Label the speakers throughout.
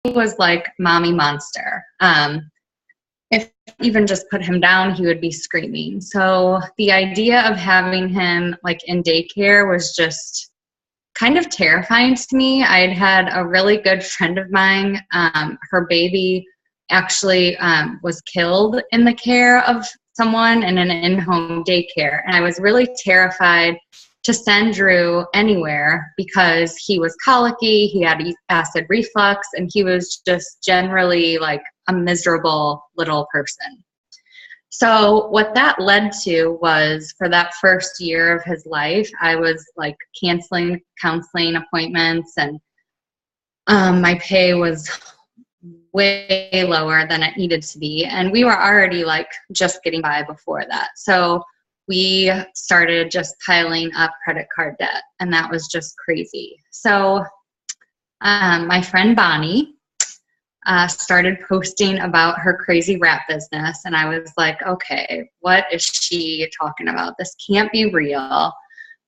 Speaker 1: was like mommy monster. If even just put him down, he would be screaming. So the idea of having him like in daycare was just kind of terrifying to me. I'd had a really good friend of mine, her baby actually was killed in the care of someone in an in-home daycare. And I was really terrified to send Drew anywhere because he was colicky, he had acid reflux, and he was just generally like a miserable little person. So what that led to was, for that first year of his life, I was like canceling counseling appointments, and my pay was way lower than it needed to be. And we were already like just getting by before that. So we started just piling up credit card debt, and that was just crazy. So my friend Bonnie started posting about her crazy wrap business, and I was like, okay, what is she talking about? This can't be real.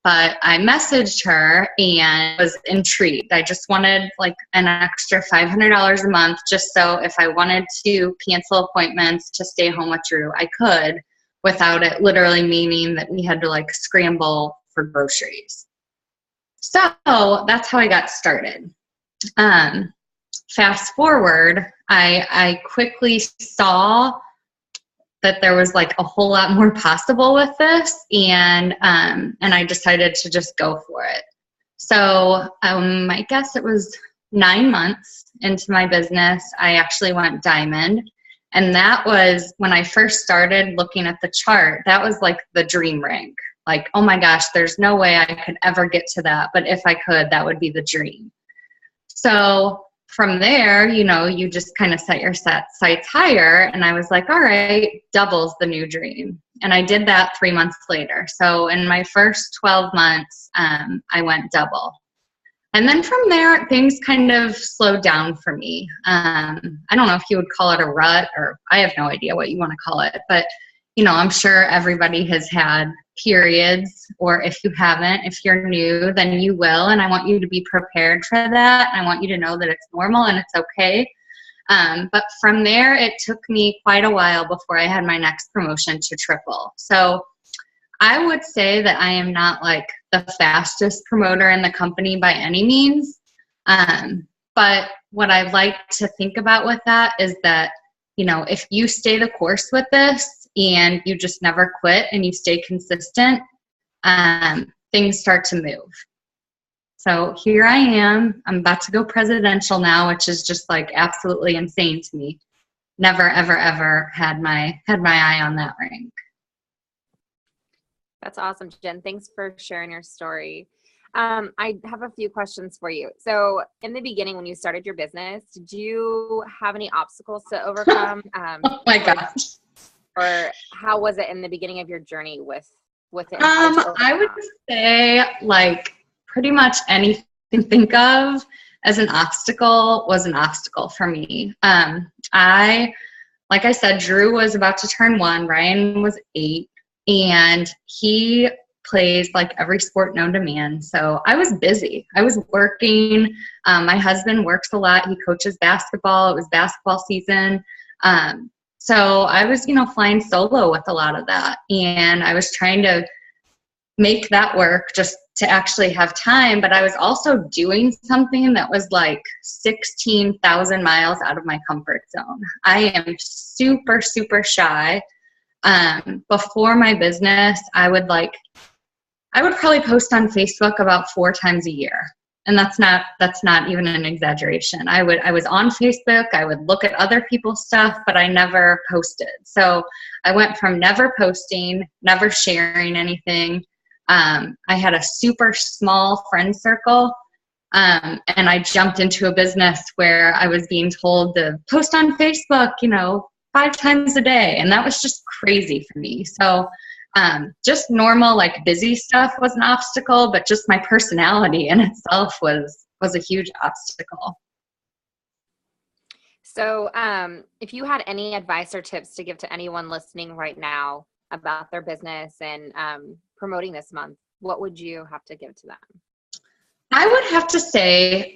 Speaker 1: But I messaged her and was intrigued. I just wanted like an extra $500 a month, just so if I wanted to cancel appointments to stay home with Drew, I could, without it literally meaning that we had to like scramble for groceries. So that's how I got started. Fast forward, I quickly saw that there was like a whole lot more possible with this, and I decided to just go for it. So I guess it was 9 months into my business, I actually went diamond. And that was when I first started looking at the chart, that was like the dream rank. Like, oh my gosh, there's no way I could ever get to that. But if I could, that would be the dream. So from there, you know, you just kind of set your sights higher. And I was like, all right, double's the new dream. And I did that 3 months later. So in my first 12 months, I went double. And then from there, things kind of slowed down for me. I don't know if you would call it a rut, or I have no idea what you want to call it. But, you know, I'm sure everybody has had periods, or if you haven't, if you're new, then you will. And I want you to be prepared for that. I want you to know that it's normal and it's okay. But from there, it took me quite a while before I had my next promotion to triple. So I would say that I am not like the fastest promoter in the company by any means. But what I like to think about with that is that, you know, if you stay the course with this and you just never quit and you stay consistent, things start to move. So here I am. I'm about to go presidential now, which is just like absolutely insane to me. Never, ever, ever had my eye on that rank.
Speaker 2: That's awesome, Jen. Thanks for sharing your story. I have a few questions for you. So in the beginning, when you started your business, did you have any obstacles to overcome?
Speaker 1: Oh my gosh.
Speaker 2: Or how was it in the beginning of your journey with it?
Speaker 1: I would say like pretty much anything you think of as an obstacle was an obstacle for me. Like I said, Drew was about to turn 1, Ryan was 8, and he plays like every sport known to man. So I was busy. I was working. My husband works a lot. He coaches basketball. It was basketball season. So I was, you know, flying solo with a lot of that. And I was trying to make that work just to actually have time. But I was also doing something that was like 16,000 miles out of my comfort zone. I am super, super shy. Before my business, I would probably post on Facebook about 4 times a year. And that's not even an exaggeration. I was on Facebook, I would look at other people's stuff, but I never posted. So I went from never posting, never sharing anything. I had a super small friend circle. And I jumped into a business where I was being told to post on Facebook, you know, 5 times a day. And that was just crazy for me. So just normal, like busy stuff was an obstacle, but just my personality in itself was a huge obstacle.
Speaker 2: So if you had any advice or tips to give to anyone listening right now about their business and promoting this month, what would you have to give to them?
Speaker 1: I would have to say,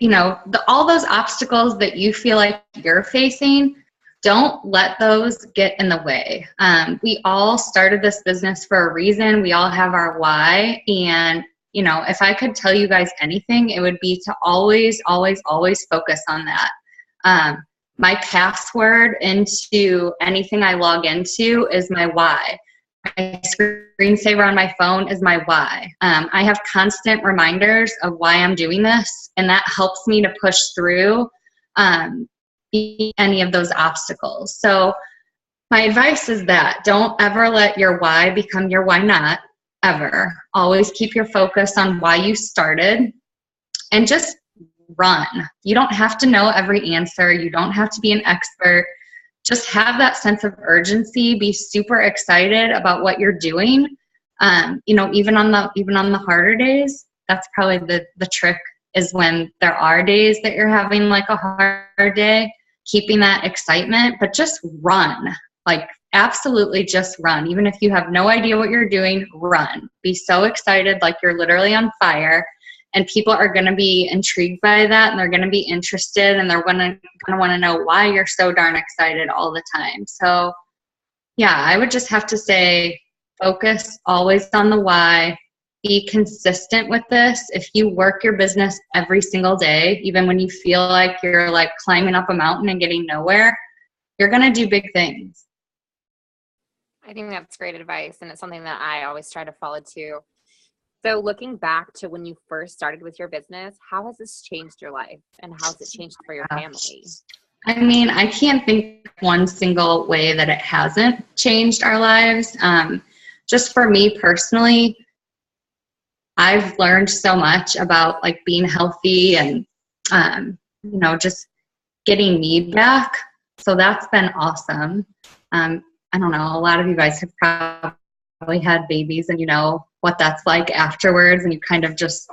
Speaker 1: all those obstacles that you feel like you're facing, don't let those get in the way. We all started this business for a reason. We all have our why. And, if I could tell you guys anything, it would be to always, always, always focus on that. My password into anything I log into is my why. My screensaver on my phone is my why. I have constant reminders of why I'm doing this, and that helps me to push through any of those obstacles. So my advice is that don't ever let your why become your why not, ever. Always keep your focus on why you started and just run. You don't have to know every answer. You don't have to be an expert. Just have that sense of urgency, be super excited about what you're doing. Even on the harder days, that's probably the trick, is when there are days that you're having like a hard day, keeping that excitement, but just run. Like, absolutely just run. Even if you have no idea what you're doing, run. Be so excited, like you're literally on fire. And people are going to be intrigued by that, and they're going to be interested, and they're going to want to know why you're so darn excited all the time. So, yeah, I would just have to say, focus always on the why. Be consistent with this. If you work your business every single day, even when you feel like you're like climbing up a mountain and getting nowhere, you're going to do big things.
Speaker 2: I think that's great advice, and it's something that I always try to follow too. So looking back to when you first started with your business, how has this changed your life, and how has it changed for your family?
Speaker 1: I mean, I can't think of one single way that it hasn't changed our lives. Just for me personally, I've learned so much about like being healthy and, just getting me back. So that's been awesome. I don't know, a lot of you guys have probably had babies, and you know what that's like afterwards, and you kind of just,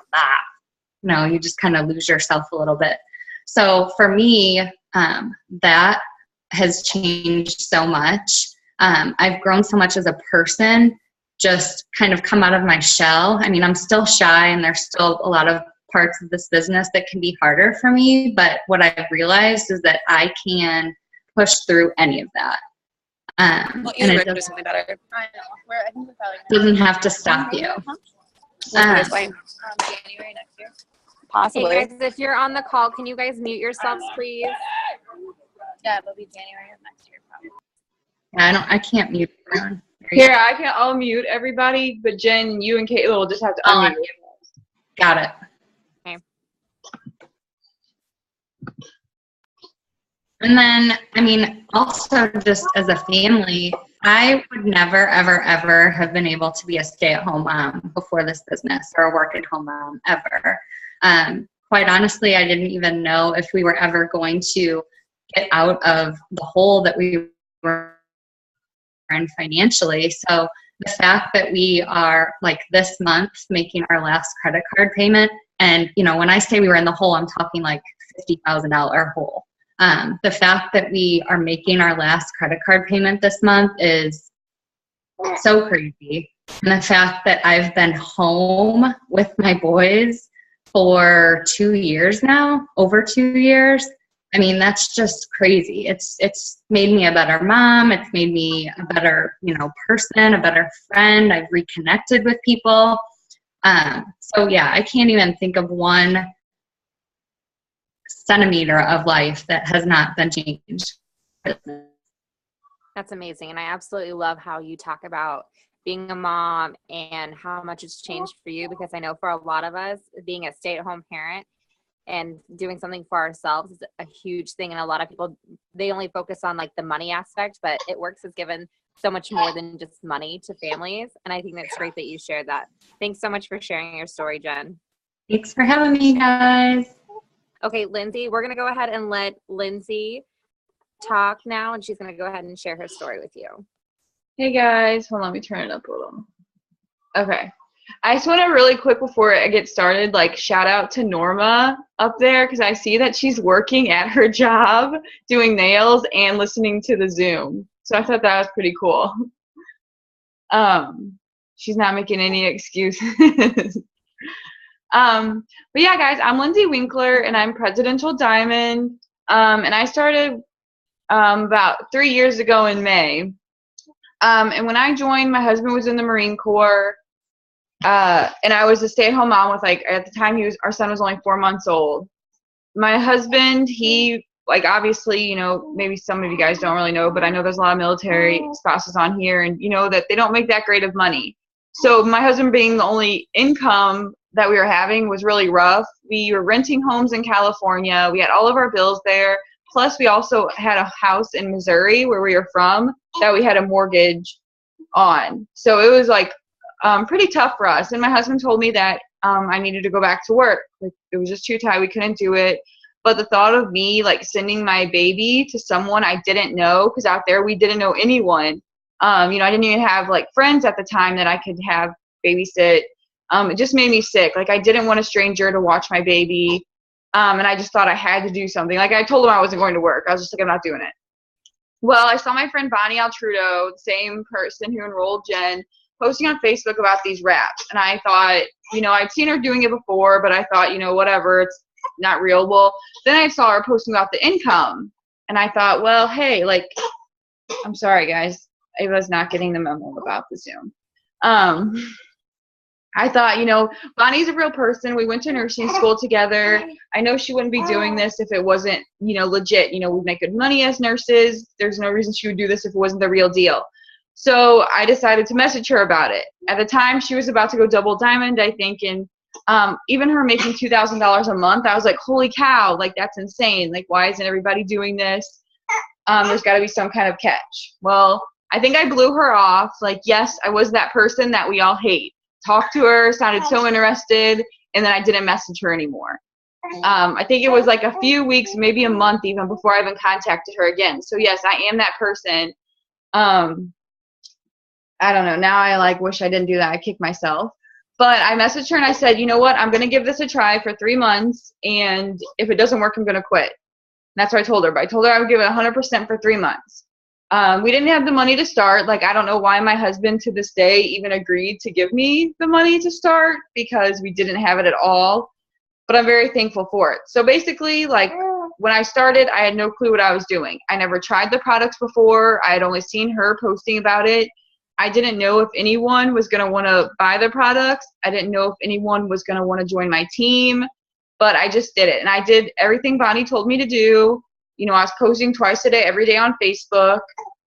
Speaker 1: you just kind of lose yourself a little bit. So for me, that has changed so much. I've grown so much as a person, just kind of come out of my shell. I mean, I'm still shy, and there's still a lot of parts of this business that can be harder for me, but what I've realized is that I can push through any of that. And it doesn't,
Speaker 3: better. I know. I think
Speaker 1: doesn't have to stop you.
Speaker 3: January next year. Possibly.
Speaker 2: Hey guys, if you're on the call, can you guys mute yourselves, please?
Speaker 3: Yeah, it'll be January of next year, probably.
Speaker 1: Yeah, I can't mute everyone.
Speaker 4: Here, I'll mute everybody, but Jen, you and Caitlin will just have to unmute.
Speaker 1: Got it.
Speaker 2: Okay.
Speaker 1: And then, I mean, also just as a family, I would never, ever, ever have been able to be a stay-at-home mom before this business, or a work-at-home mom, ever. Quite honestly, I didn't even know if we were ever going to get out of the hole that we were in financially. So the fact that we are, like, this month making our last credit card payment, and, when I say we were in the hole, I'm talking like $50,000 hole. The fact that we are making our last credit card payment this month is so crazy. And the fact that I've been home with my boys for 2 years now, over 2 years, I mean, that's just crazy. It's made me a better mom. It's made me a better, person, a better friend. I've reconnected with people. So yeah, I can't even think of one centimeter of life that has not been changed.
Speaker 2: That's amazing. And I absolutely love how you talk about being a mom and how much it's changed for you, because I know for a lot of us, being a stay-at-home parent and doing something for ourselves is a huge thing. And a lot of people, they only focus on like the money aspect, but It Works has given so much more than just money to families. And I think that's great that you shared that. Thanks so much for sharing your story, Jen.
Speaker 1: Thanks for having me, guys.
Speaker 2: Okay, Lindsay, we're going to go ahead and let Lindsay talk now, and she's going to go ahead and share her story with you.
Speaker 4: Hey guys, hold on, let me turn it up a little. Okay. I just want to really quick before I get started, like, shout out to Norma up there, because I see that she's working at her job doing nails and listening to the Zoom. So I thought that was pretty cool. She's not making any excuses. But yeah, guys, I'm Lindsay Winkler, and I'm Presidential Diamond. And I started about 3 years ago in May. And when I joined, my husband was in the Marine Corps, and I was a stay-at-home mom with, like, at the time our son was only 4 months old. My husband, he, like, obviously, you know, maybe some of you guys don't really know, but I know there's a lot of military spouses on here, and you know that they don't make that great of money. So my husband being the only income that we were having was really rough. We were renting homes in California. We had all of our bills there. Plus, we also had a house in Missouri where we were from that we had a mortgage on. So it was like pretty tough for us. And my husband told me that I needed to go back to work. Like, it was just too tight. We couldn't do it. But the thought of me, like, sending my baby to someone I didn't know, because out there we didn't know anyone. I didn't even have, like, friends at the time that I could have babysit. It just made me sick. Like, I didn't want a stranger to watch my baby. And I just thought I had to do something. Like, I told him I wasn't going to work. I was just like, I'm not doing it. Well, I saw my friend Bonnie Altrudo, the same person who enrolled Jen, posting on Facebook about these wraps. And I thought, I'd seen her doing it before, but I thought, whatever, it's not real. Well, then I saw her posting about the income. And I thought, well, hey, like, I'm sorry, guys. I was not getting the memo about the Zoom. I thought, Bonnie's a real person. We went to nursing school together. I know she wouldn't be doing this if it wasn't, legit. We make good money as nurses. There's no reason she would do this if it wasn't the real deal. So I decided to message her about it. At the time, she was about to go double diamond, I think, and even her making $2,000 a month, I was like, holy cow, like, that's insane. Like, why isn't everybody doing this? There's got to be some kind of catch. Well, I think I blew her off. Like, yes, I was that person that we all hate. Talked to her, sounded so interested, and then I didn't message her anymore. I think it was like a few weeks, maybe a month even, before I even contacted her again. So yes, I am that person. I don't know. Now I, like, wish I didn't do that. I kicked myself. But I messaged her and I said, you know what? I'm going to give this a try for 3 months, and if it doesn't work, I'm going to quit. And that's what I told her. But I told her I would give it 100% for 3 months. We didn't have the money to start. Like, I don't know why my husband to this day even agreed to give me the money to start, because we didn't have it at all. But I'm very thankful for it. So basically, like, when I started, I had no clue what I was doing. I never tried the products before. I had only seen her posting about it. I didn't know if anyone was going to want to buy the products. I didn't know if anyone was going to want to join my team. But I just did it. And I did everything Bonnie told me to do. I was posting twice a day, every day on Facebook.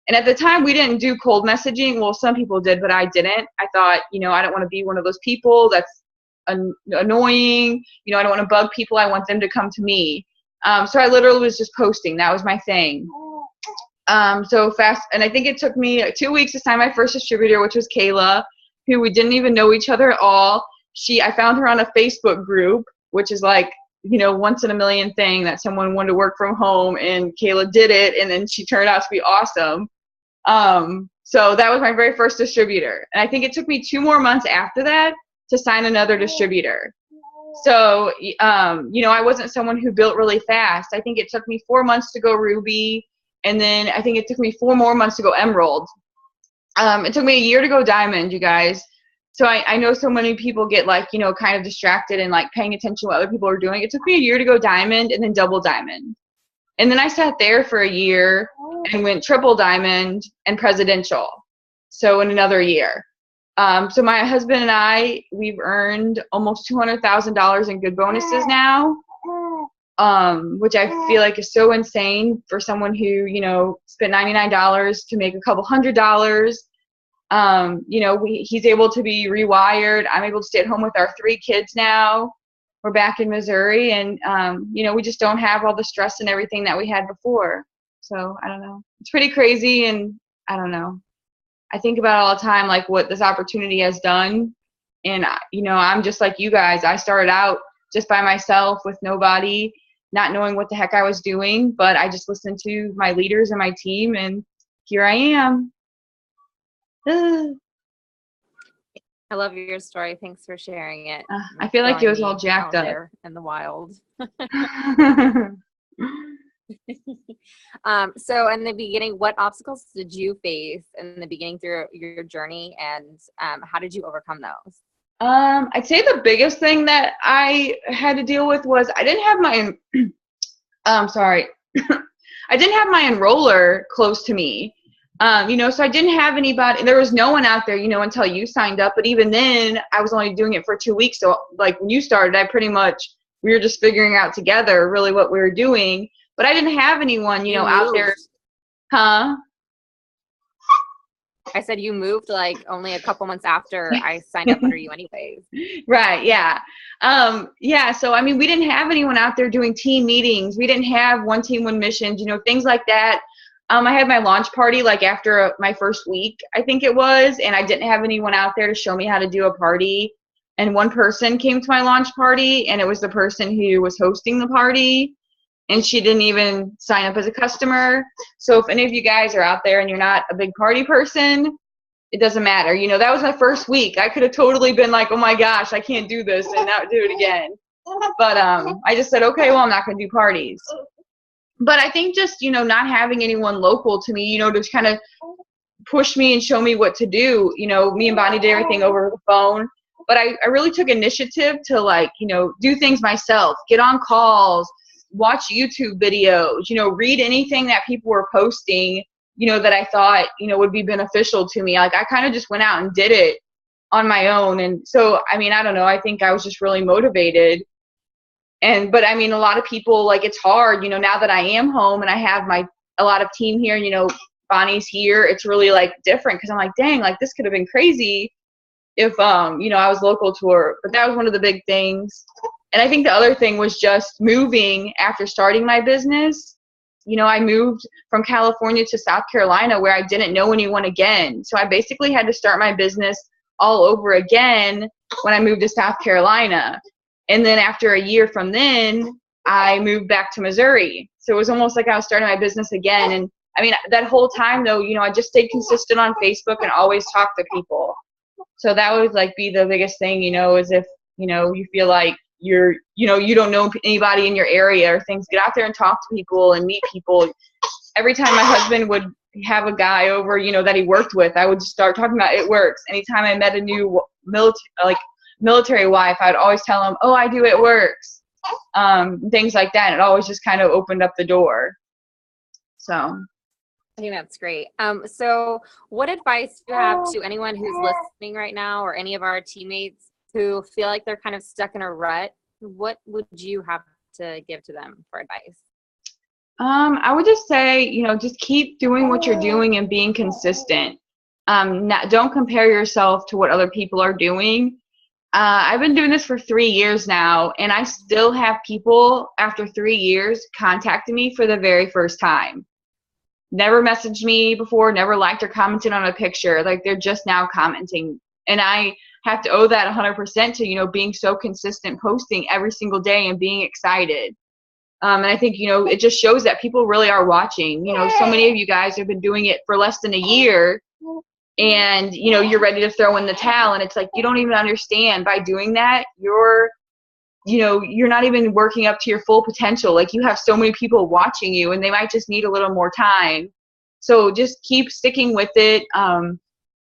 Speaker 4: And at the time, we didn't do cold messaging. Well, some people did, but I didn't. I thought, I don't want to be one of those people that's annoying. I don't want to bug people. I want them to come to me. So I literally was just posting. That was my thing. So fast. And I think it took me 2 weeks to sign my first distributor, which was Kayla, who we didn't even know each other at all. I found her on a Facebook group, which is like, once in a million thing that someone wanted to work from home, and Kayla did it, and then she turned out to be awesome. So that was my very first distributor. And I think it took me 2 more months after that to sign another distributor. So, I wasn't someone who built really fast. I think it took me 4 months to go Ruby, and then I think it took me 4 more months to go Emerald. It took me a year to go Diamond, you guys. So I know so many people get, like, kind of distracted and, like, paying attention to what other people are doing. It took me a year to go Diamond and then double Diamond. And then I sat there for a year and went triple Diamond and Presidential. So in another year. So my husband and I, we've earned almost $200,000 in good bonuses now, which I feel like is so insane for someone who, spent $99 to make a couple $100. He's able to be rewired. I'm able to stay at home with our 3 kids now. We're back in Missouri, and, we just don't have all the stress and everything that we had before. So I don't know. It's pretty crazy, and I don't know. I think about it all the time, like, what this opportunity has done. And, I'm just like you guys. I started out just by myself with nobody, not knowing what the heck I was doing, but I just listened to my leaders and my team, and here I am.
Speaker 2: I love your story. Thanks for sharing it.
Speaker 4: I feel like it was all jacked up
Speaker 2: there in the wild. So in the beginning, what obstacles did you face in the beginning through your journey, and how did you overcome those?
Speaker 4: I'd say the biggest thing that I had to deal with was I didn't have my, sorry. I didn't have my enroller close to me. So I didn't have anybody, there was no one out there, until you signed up. But even then, I was only doing it for 2 weeks. So like when you started, we were just figuring out together really what we were doing. But I didn't have anyone, out there. Huh?
Speaker 2: I said you moved like only a couple months after I signed up under you anyways.
Speaker 4: Right. Yeah. So, we didn't have anyone out there doing team meetings. We didn't have one team, one missions, things like that. I had my launch party like after my first week, I think it was, and I didn't have anyone out there to show me how to do a party. And one person came to my launch party, and it was the person who was hosting the party, and she didn't even sign up as a customer. So if any of you guys are out there and you're not a big party person, it doesn't matter. That was my first week. I could have totally been like, oh my gosh, I can't do this and not do it again. But I just said, okay, well, I'm not going to do parties. But I think just, not having anyone local to me, to kind of push me and show me what to do. Me and Bonnie did everything over the phone. But I really took initiative to do things myself, get on calls, watch YouTube videos, read anything that people were posting, that I thought, would be beneficial to me. Like I kind of just went out and did it on my own. And so, I don't know, I think I was just really motivated. But a lot of people, it's hard, now that I am home and I have a lot of team here, Bonnie's here, it's really different because I'm like, dang, this could have been crazy if, I was local to her. But that was one of the big things. And I think the other thing was just moving after starting my business. I moved from California to South Carolina where I didn't know anyone again. So I basically had to start my business all over again when I moved to South Carolina. And then after a year from then, I moved back to Missouri. So it was almost like I was starting my business again. And that whole time though, I just stayed consistent on Facebook and always talked to people. So that would be the biggest thing, is if, you feel like you don't know anybody in your area or things, get out there and talk to people and meet people. Every time my husband would have a guy over, that he worked with, I would just start talking about It Works. Anytime I met a new military wife, I'd always tell him, oh, I do It Works, things like that. And it always just kind of opened up the door. So
Speaker 2: I think that's great. So what advice do you have to anyone who's listening right now or any of our teammates who feel like they're kind of stuck in a rut? What would you have to give to them for advice?
Speaker 4: I would just say, just keep doing what you're doing and being consistent. Don't compare yourself to what other people are doing. I've been doing this for 3 years now, and I still have people after 3 years contacting me for the very first time. Never messaged me before, never liked or commented on a picture. They're just now commenting. And I have to owe that 100% to, being so consistent, posting every single day and being excited. And I think, it just shows that people really are watching. So many of you guys have been doing it for less than a year, and, you're ready to throw in the towel. And it's you don't even understand by doing that, you're not even working up to your full potential. You have so many people watching you, and they might just need a little more time. So just keep sticking with it.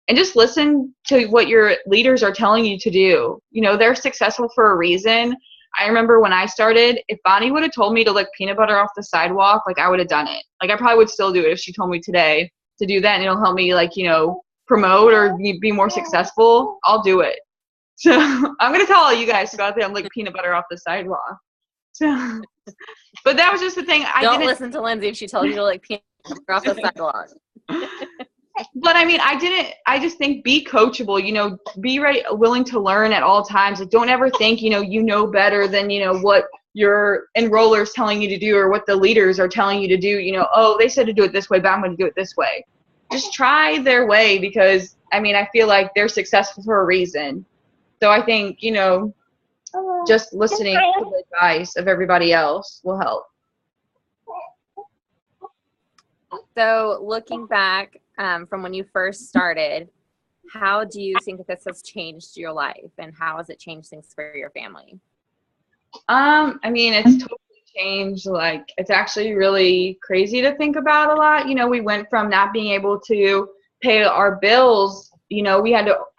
Speaker 4: And just listen to what your leaders are telling you to do. They're successful for a reason. I remember when I started, if Bonnie would have told me to lick peanut butter off the sidewalk, I would have done it. I probably would still do it if she told me today to do that, and it'll help me promote or be more successful. I'll do it. So I'm going to tell all you guys to go out there and lick peanut butter off the sidewalk. So, but that was just the thing.
Speaker 2: Don't listen to Lindsay if she tells you to lick peanut butter off the sidewalk.
Speaker 4: But I just think be coachable, be ready, willing to learn at all times. Don't ever think, you know better than, what your enroller's telling you to do or what the leaders are telling you to do. Oh, they said to do it this way, but I'm going to do it this way. Just try their way because, I feel like they're successful for a reason. So I think, just listening to the advice of everybody else will help.
Speaker 2: So looking back from when you first started, how do you think that this has changed your life, and how has it changed things for your family?
Speaker 4: It's totally changed. It's actually really crazy to think about a lot. We went from not being able to pay our bills. I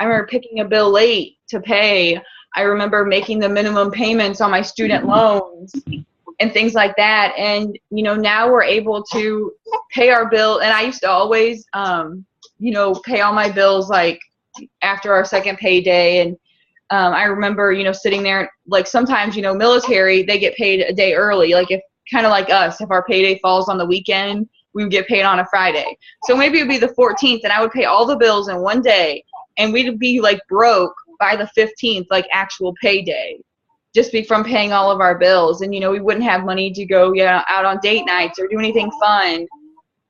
Speaker 4: remember picking a bill late to pay. I remember making the minimum payments on my student loans and things like that. And, you know, now we're able to pay our bill. And I used to always, you know, pay all my bills like after our second payday. And I remember, you know, sitting there, like sometimes, you know, military, they get paid a day early. Like if kind of like us, if our payday falls on the weekend, we would get paid on a Friday. So maybe it would be the 14th and I would pay all the bills in one day and we'd be like broke by the 15th, like actual payday, just be from paying all of our bills. And, you know, we wouldn't have money to go out on date nights or do anything fun.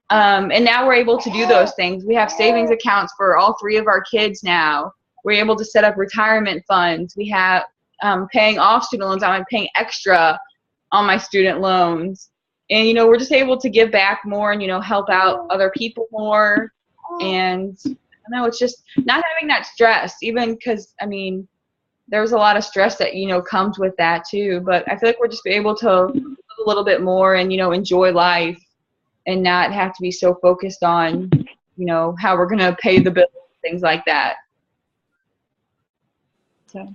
Speaker 4: And now we're able to do those things. We have savings accounts for all 3 of our kids now. We're able to set up retirement funds. We have paying off student loans. I'm paying extra on my student loans. And, you know, we're just able to give back more and, you know, help out other people more. And I don't know, it's just not having that stress, even because, I mean, there's a lot of stress that, you know, comes with that too. But I feel like we're just able to live a little bit more and, you know, enjoy life and not have to be so focused on, you know, how we're going to pay the bills, things like that. So.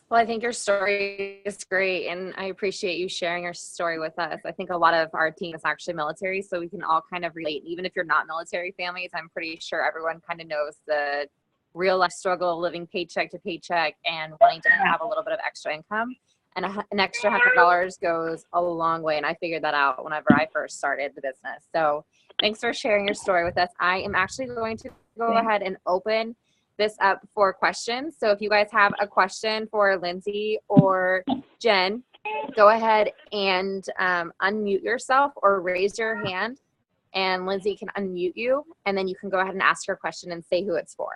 Speaker 2: Well, I think your story is great, and I appreciate you sharing your story with us. I think a lot of our team is actually military, so we can all kind of relate. Even if you're not military families, I'm pretty sure everyone kind of knows the real life struggle of living paycheck to paycheck and wanting to have a little bit of extra income. And an extra $100 goes a long way, and I figured that out whenever I first started the business. So thanks for sharing your story with us. I am actually going to go ahead and open this up for questions. So if you guys have a question for Lindsay or Jen, go ahead and unmute yourself or raise your hand, and Lindsay can unmute you, and then you can go ahead and ask your question and say who it's for.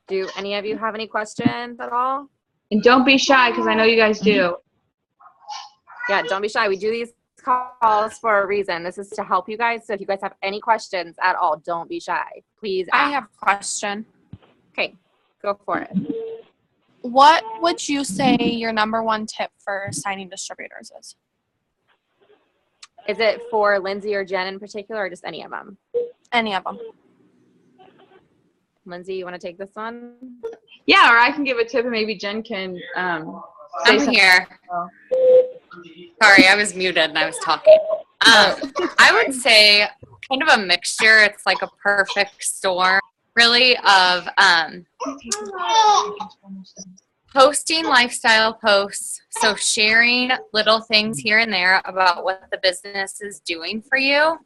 Speaker 2: Do any of you have any questions at all?
Speaker 4: And don't be shy, because I know you guys do.
Speaker 2: Yeah, don't be shy. We do these calls for a reason. This is to help you guys. So if you guys have any questions at all, don't be shy. Please ask.
Speaker 5: I have a question.
Speaker 2: Okay, go for it.
Speaker 5: What would you say your number one tip for signing distributors is?
Speaker 2: Is it for Lindsay or Jen in particular, or just any of them?
Speaker 5: Any of them.
Speaker 2: Lindsay, you want to take this one?
Speaker 4: Yeah, or I can give a tip and maybe Jen can say
Speaker 6: I'm
Speaker 4: something.
Speaker 6: here. Sorry, I was muted and I was talking. I would say kind of a mixture. It's like a perfect storm, really, of posting lifestyle posts. So sharing little things here and there about what the business is doing for you.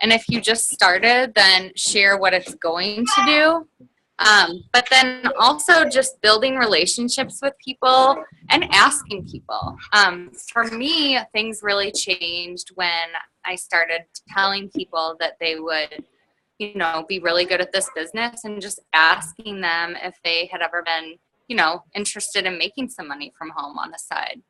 Speaker 6: And if you just started, then share what it's going to do. But then also just building relationships with people and asking people. For me, things really changed when I started telling people that they would, you know, be really good at this business and just asking them if they had ever been, you know, interested in making some money from home on the side.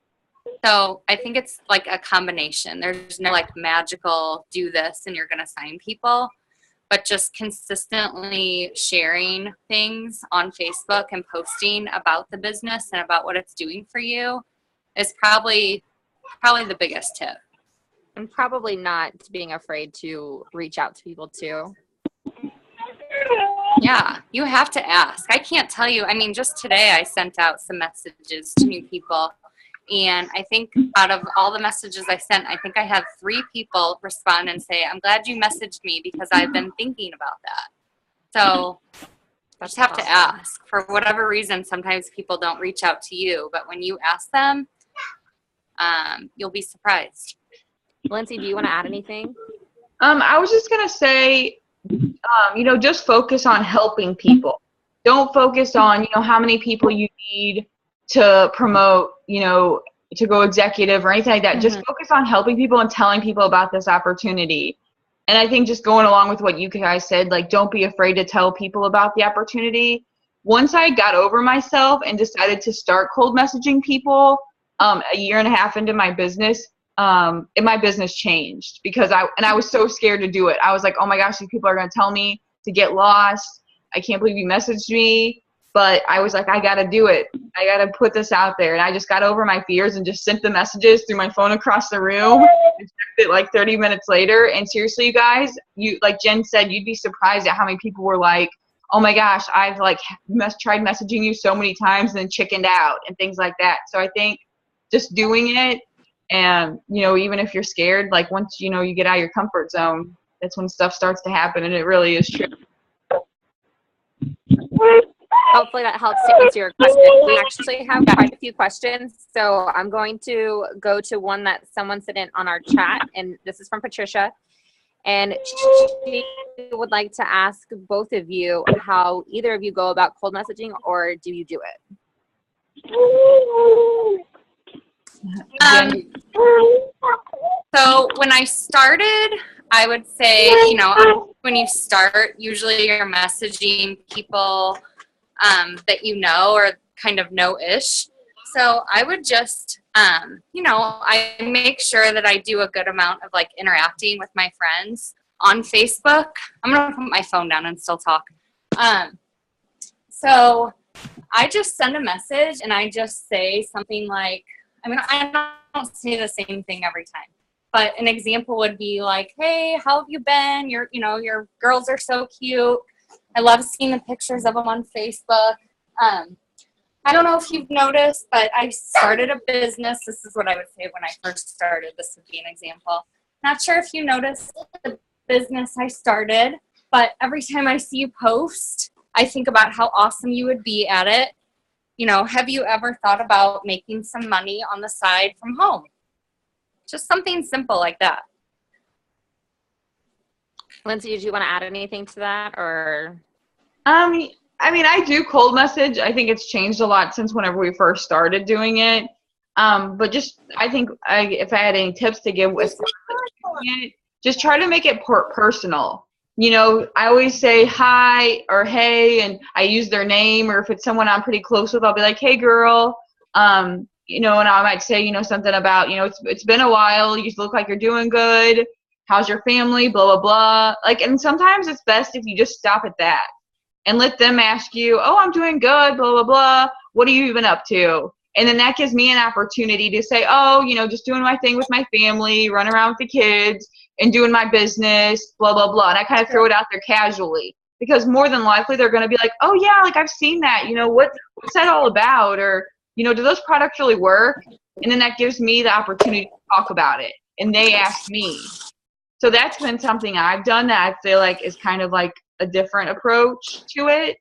Speaker 6: So I think it's like a combination. There's no like magical do this and you're going to sign people. But just consistently sharing things on Facebook and posting about the business and about what it's doing for you is probably the biggest tip.
Speaker 2: And probably not being afraid to reach out to people too.
Speaker 6: Yeah, you have to ask. I can't tell you. I mean, just today I sent out some messages to new people. And I think out of all the messages I sent, I think I had 3 people respond and say, I'm glad you messaged me because I've been thinking about that. So I just have to ask. For whatever reason, sometimes people don't reach out to you. But when you ask them, you'll be surprised.
Speaker 2: Lindsay, do you want to add anything?
Speaker 4: I was just going to say, you know, just focus on helping people. Don't focus on, you know, how many people you need to promote, you know, to go executive or anything like that. Just focus on helping people and telling people about this opportunity. And I think just going along with what you guys said, like, don't be afraid to tell people about the opportunity. Once I got over myself and decided to start cold messaging people, a year and a half into my business, my business changed because I was so scared to do it. I was like, oh my gosh, these people are going to tell me to get lost. I can't believe you messaged me. But I was like, I got to do it. I got to put this out there. And I just got over my fears and just sent the messages through my phone across the room and checked it like 30 minutes later. And seriously, you guys, like Jen said, you'd be surprised at how many people were like, oh my gosh, I've like tried messaging you so many times and then chickened out and things like that. So I think just doing it, and, even if you're scared, like once, you get out of your comfort zone, that's when stuff starts to happen. And it really is true.
Speaker 2: Hopefully that helps to answer your question. We actually have quite a few questions, so I'm going to go to one that someone sent in on our chat, and this is from Patricia. And she would like to ask both of you how either of you go about cold messaging, or do you do it?
Speaker 6: So when I started, I would say, when you start, usually you're messaging people that you know or kind of know-ish. So I would just, I make sure that I do a good amount of like interacting with my friends on Facebook. I'm going to put my phone down and still talk. So I just send a message and I just say something like, I don't say the same thing every time. But an example would be like, hey, how have you been? Your girls are so cute. I love seeing the pictures of them on Facebook. I don't know if you've noticed, but I started a business. This is what I would say when I first started. This would be an example. Not sure if you noticed the business I started, but every time I see you post, I think about how awesome you would be at it. Have you ever thought about making some money on the side from home? Just something simple like that.
Speaker 2: Lindsay, did you want to add anything to that, or?
Speaker 4: I do cold message. I think it's changed a lot since whenever we first started doing it. But just, I think if I had any tips to give with it, just try to make it personal. I always say hi or hey, and I use their name, or if it's someone I'm pretty close with, I'll be like, hey girl, and I might say, something about, it's been a while. You look like you're doing good. How's your family? Blah, blah, blah. And sometimes it's best if you just stop at that and let them ask you, oh, I'm doing good, blah, blah, blah. What are you even up to? And then that gives me an opportunity to say, oh, just doing my thing with my family, run around with the kids and doing my business, blah, blah, blah. And I kind of throw it out there casually, because more than likely they're going to be like, oh yeah, I've seen that. What's that all about? Or, do those products really work? And then that gives me the opportunity to talk about it. And they ask me. So that's been something I've done that I feel like is kind of like a different approach to it.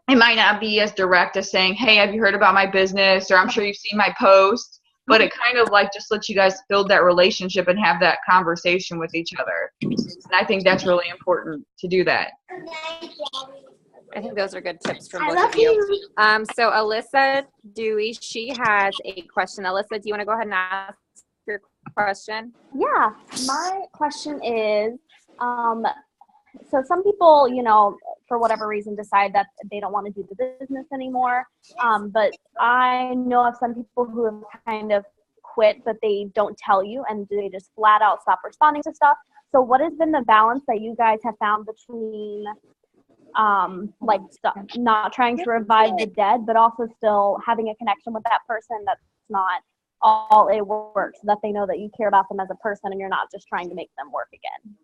Speaker 4: It might not be as direct as saying, hey, have you heard about my business? Or I'm sure you've seen my post. But it kind of just lets you guys build that relationship and have that conversation with each other. And I think that's really important to do that.
Speaker 2: I think those are good tips from both of you. So Alyssa Dewey, she has a question. Alyssa, do you want to go ahead and ask your question?
Speaker 7: Yeah, my question is, so some people, for whatever reason, decide that they don't want to do the business anymore. But I know of some people who have kind of quit, but they don't tell you, and they just flat out stop responding to stuff. So what has been the balance that you guys have found between not trying to revive the dead, but also still having a connection with that person that's not all it works, so that they know that you care about them as a person and you're not just trying to make them work again,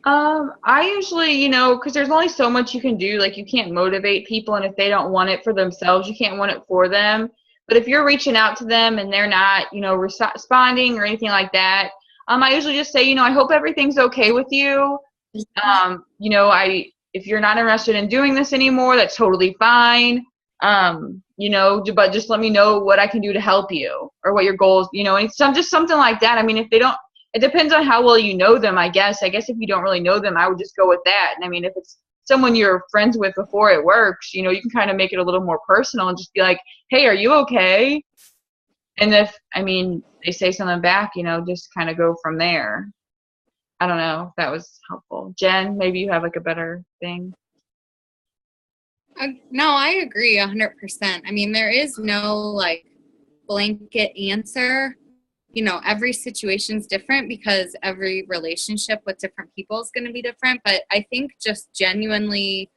Speaker 4: I usually, because there's only so much you can do. You can't motivate people, and if they don't want it for themselves, you can't want it for them. But if you're reaching out to them and they're not, responding or anything like that, I usually just say, I hope everything's okay with you. If you're not interested in doing this anymore, that's totally fine. But just let me know what I can do to help you, or what your goals, and just something like that. If they don't, it depends on how well you know them, I guess. If you don't really know them, I would just go with that. And if it's someone you're friends with before it works, you can kind of make it a little more personal and just be like, hey, are you okay? And if, they say something back, just kind of go from there. I don't know if that was helpful. Jen, maybe you have a better thing.
Speaker 6: No, I agree 100%. There is no blanket answer. you know, every situation's different because every relationship with different people is going to be different. But I think just genuinely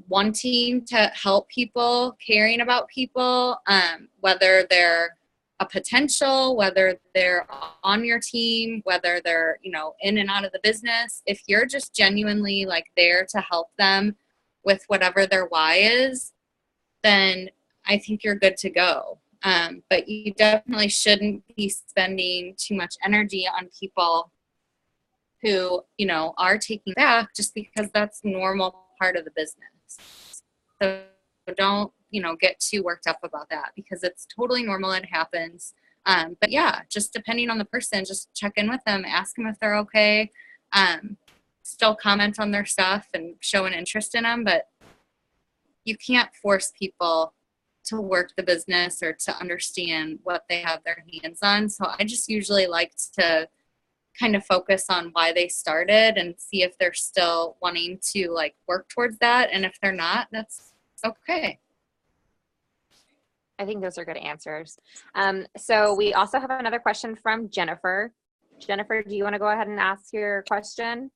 Speaker 6: wanting to help people, caring about people, whether they're a potential, whether they're on your team, whether they're, you know, in and out of the business, if you're just genuinely like there to help them with whatever their why is, then I think you're good to go. But you definitely shouldn't be spending too much energy on people who, you know, are taking back just because that's normal part of the business. So don't, you know, get too worked up about that because it's totally normal. It happens. But yeah, just depending on the person, just check in with them, ask them if they're okay. Still comment on their stuff and show an interest in them, but you can't force people to work the business or to understand what they have their hands on. So I just usually like to kind of focus on why they started and see if they're still wanting to like work towards that. And if they're not, that's okay.
Speaker 2: I think those are good answers. So we also have another question from Jennifer. Jennifer, do you want to go ahead and ask your question?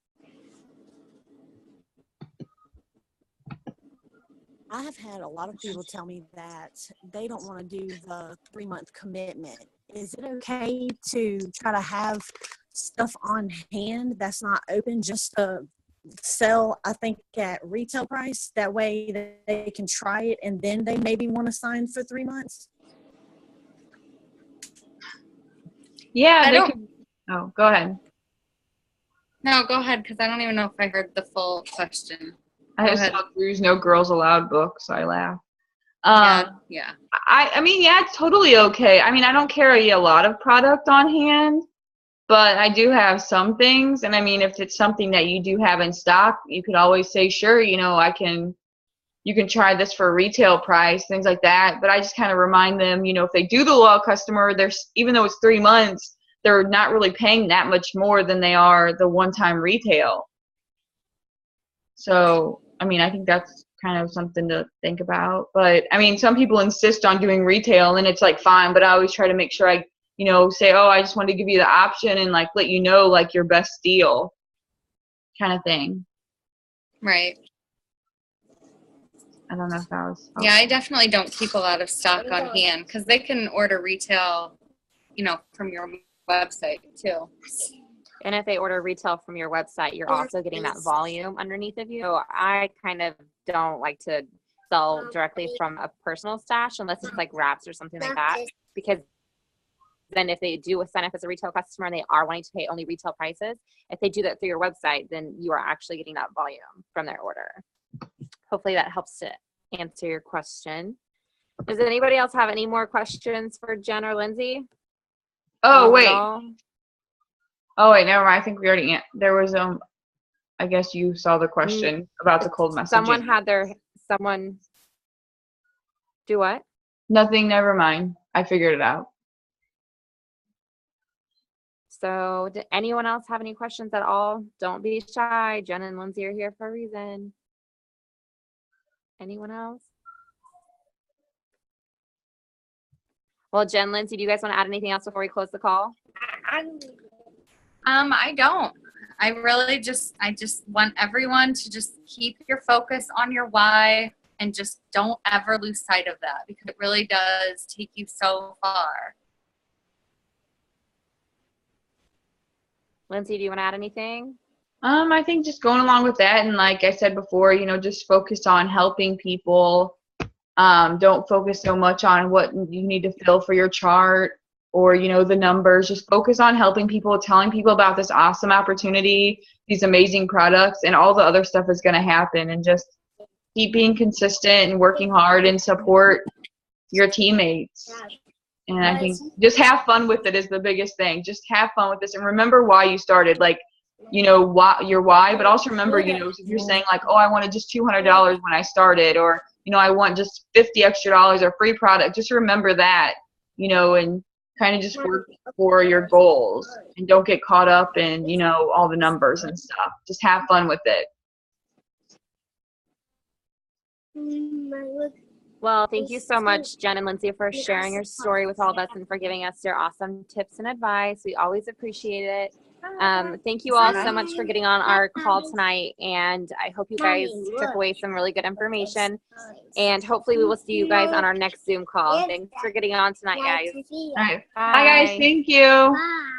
Speaker 8: I have had a lot of people tell me that they don't want to do the 3-month commitment. Is it okay to try to have stuff on hand that's not open just to sell, I think, at retail price? That way they can try it and then they maybe want to sign for 3 months?
Speaker 4: Yeah, they could. Oh, go ahead.
Speaker 6: No, go ahead, because I don't even know if I heard the full question.
Speaker 4: I just saw Drew's No Girls Allowed book, so I laughed.
Speaker 6: Yeah.
Speaker 4: I mean, yeah, it's totally okay. I mean, I don't carry a lot of product on hand, but I do have some things. And I mean, if it's something that you do have in stock, you could always say, sure, you know, you can try this for a retail price, things like that. But I just kind of remind them, you know, if they do the loyal customer, even though it's 3 months, they're not really paying that much more than they are the one-time retail. So, I mean, I think that's kind of something to think about. But, I mean, some people insist on doing retail, and it's, like, fine. But I always try to make sure I, you know, say, oh, I just want to give you the option and, like, let you know, like, your best deal kind of thing.
Speaker 6: Right.
Speaker 4: I don't know if that was helpful.
Speaker 6: Yeah, I definitely don't keep a lot of stock on hand because they can order retail, you know, from your website, too.
Speaker 2: And if they order retail from your website, you're also getting that volume underneath of you. So I kind of don't like to sell directly from a personal stash unless it's like wraps or something like that. Because then if they do sign up as a retail customer and they are wanting to pay only retail prices, if they do that through your website, then you are actually getting that volume from their order. Hopefully that helps to answer your question. Does anybody else have any more questions for Jen or Lindsay?
Speaker 4: Oh, wait. Oh, wait, never mind. I think we already there was I guess you saw the question about the cold messaging.
Speaker 2: Someone do what?
Speaker 4: Nothing, never mind. I figured it out.
Speaker 2: So did anyone else have any questions at all? Don't be shy. Jen and Lindsay are here for a reason. Anyone else? Well, Jen, Lindsay, do you guys want to add anything else before we close the call?
Speaker 6: I don't. I just want everyone to just keep your focus on your why and just don't ever lose sight of that because it really does take you so far.
Speaker 2: Lindsay, do you want to add anything?
Speaker 4: I think just going along with that, and like I said before, you know, just focus on helping people. Don't focus so much on what you need to fill for your chart or, you know, the numbers. Just focus on helping people, telling people about this awesome opportunity, these amazing products, and all the other stuff is going to happen. And just keep being consistent and working hard and support your teammates. And I think just have fun with it is the biggest thing. Just have fun with this and remember why you started. Like, you know, your why, but also remember, you know, if you're saying like, oh, I wanted just $200 when I started, or, you know, I want just $50 extra or free product, just remember that, you know, and kind of just work for your goals and don't get caught up in, you know, all the numbers and stuff. Just have fun with it.
Speaker 2: Well, thank you so much, Jen and Lindsay, for sharing your story with all of us and for giving us your awesome tips and advice. We always appreciate it. Thank you all so much for getting on our call tonight, and I hope you guys took away some really good information, and hopefully we will see you guys on our next Zoom call. Thanks for getting on tonight, guys.
Speaker 4: All right. Bye, guys. Thank you.
Speaker 8: Bye.